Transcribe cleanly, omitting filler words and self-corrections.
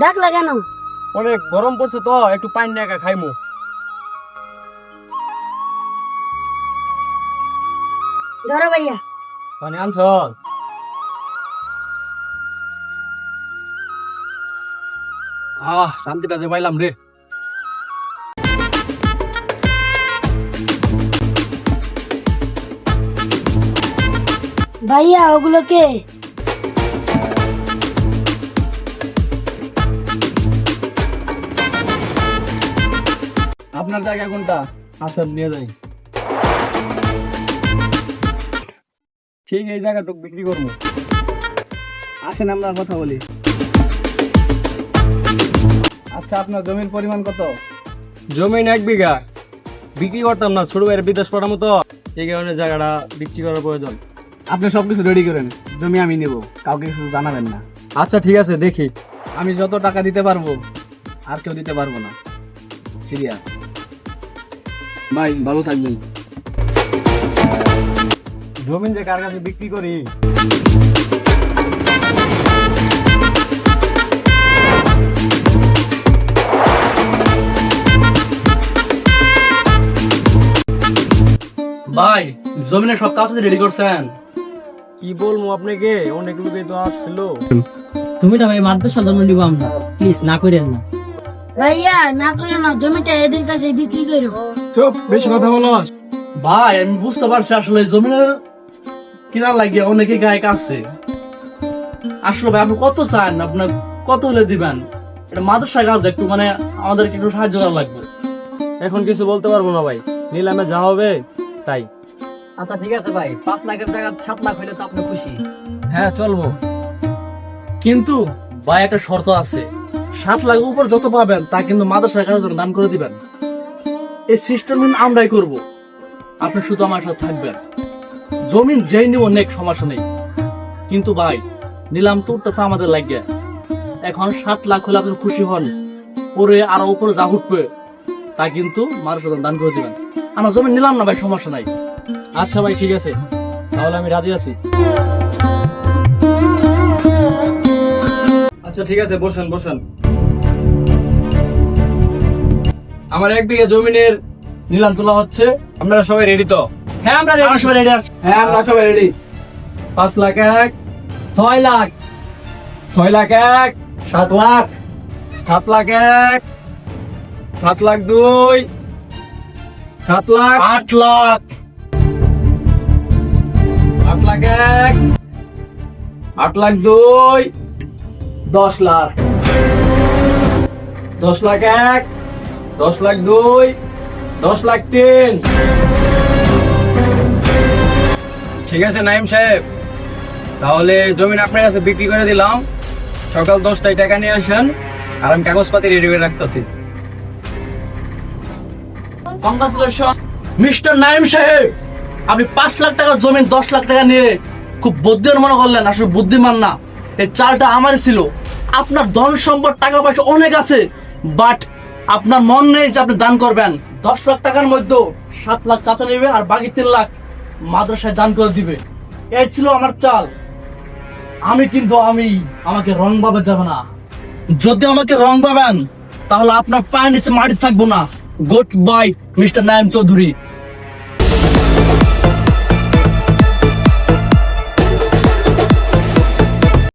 ডাকলা কেন? অনেক গরম পড়ছে তো, একটু পানি নিয়ে খাইমু। ধরো ভাইয়া। পানি আনছ? শান্তিটা যে পাইলাম রে। ভাইয়া ওগুলো কে? আপনার জায়গা কোনটা? আসেন নিয়ে যাই। ঠিক এই জায়গাটুক বিক্রি করবো। আসেন আমরা কথা বলি। আচ্ছা, আপনার জমির পরিমাণ কত? জমিন 1 বিঘা। বিক্রি করতাম না, ছোট ভাইয়ের বিদেশ পাঠামো তো, এই কারণে জায়গাটা বিক্রি করার প্রয়োজন। আপনি সবকিছু রেডি করেন, জমি আমি নেব, কাউকে কিছু জানাবেন না। আচ্ছা ঠিক আছে, দেখি। আমি যত টাকা দিতে পারবো আর কেউ দিতে পারবো না, সিরিয়াস। ভাই ভালো থাকবেন। জমিন যে কার কাছে বিক্রি করি। ভাই জমিনের সব কাজ রেডি করছেন? কি বলবো আপনাকে, অনেক লোকে তো আসছিল। তুমি না ভাই মাদ্রাসা জন্য নিব আমরা, প্লিজ না করেন না। ভাইয়া না করো না, জমিটা এদের কাছে বিক্রি করো। চুপ, বেশি কথা বলো। ভাই আমি বুঝতে পারছি আসলে জমিনের কিনা লাগিয়ে অনেকে গায়ক আছে। আসলে ভাই আপনি কত চান, আপনার কত হলে দিবেন? এটা মাদ্রাসা কাজ, একটু মানে আমাদেরকে একটু সাহায্য করা লাগবে। এখন কিছু বলতে পারবো না ভাই, নিলামে যা হবে তাই। আচ্ছা ঠিক আছে ভাই, 5 লাখের জায়গা 7 লাখ হইলে তো আপনি খুশি? হ্যাঁ চলবো। কিন্তু ভাই একটা শর্ত আছে, 7 লাখ উপর যত পাবেন তা কিন্তু মাদ্রাসার কাজের জন্য দান করে দিবেন। এই সিস্টেম আমরাই করব, আপনি শুধু আমার সাথে থাকবেন। জমিন যেই নিব নেক, সমস্যা নেই। কিন্তু ভাই নিলাম তো উঠতেছে আমাদের লাগিয়ে। এখন 7 লাখ হলে আপনি খুশি হন, পরে আরো উপরে যা উঠবে তা কিন্তু মাদ্রাসা দান করে দিবেন। আমরা জমি নিলাম না ভাই, সমস্যা নাই। আচ্ছা ভাই ঠিক আছে, তাহলে আমি রাজি আছি। আচ্ছা ঠিক আছে, বসেন বসেন। আমার 1 বিঘা জমিনের নিলাম তোলা হচ্ছে। আপনারা সবাই রেডি তো? হ্যাঁ আমরা রেডি আছি। হ্যাঁ আমরা সবাই রেডি। 5 লাখ 1, 6 লাখ, 6 লাখ 1, 7 লাখ, 7 লাখ 1, 7 লাখ 2, 7 লাখ, 8 লাখ, 8 লাখ 1, 8 লাখ 2, 10 লাখ, 10 লাখ 1, 10 লাখ 2, 10 লাখ 3। ঠিক আছে নাইম সাহেব, তাহলে জমিন আপনার কাছে বিক্রি করে দিলাম। সকাল 10টায় টাকা নিয়ে আসেন, আর আমি কাগজপাতি রেডি করে রাখতেছি। কংগ্রাচুলেশন মিস্টার নাইম সাহেব, আপনি 5 লাখ টাকার জমি 10 লাখ টাকা নিয়ে খুব বুদ্ধিমান মনে করলেন। আসলে বুদ্ধিমান না, এই চালটা আমার ছিল। আপনার ধন সম্পদ টাকা পয়সা অনেক আছে, বাট আপনার মন নেই যে আপনি দান করবেন। 10 লাখ টাকার মধ্যে 7 লাখ চাচা নেবে আর বাকি 3 লাখ মাদ্রাসায় দান করে দিবে। এই ছিল আমার চাল। আমাকে রং ভাবে যাবে না। যদি আমাকে রং পাবেন তাহলে আপনার পায়ের নিচে মাটি থাকবো না। Good bye mister Naim Chowdhury.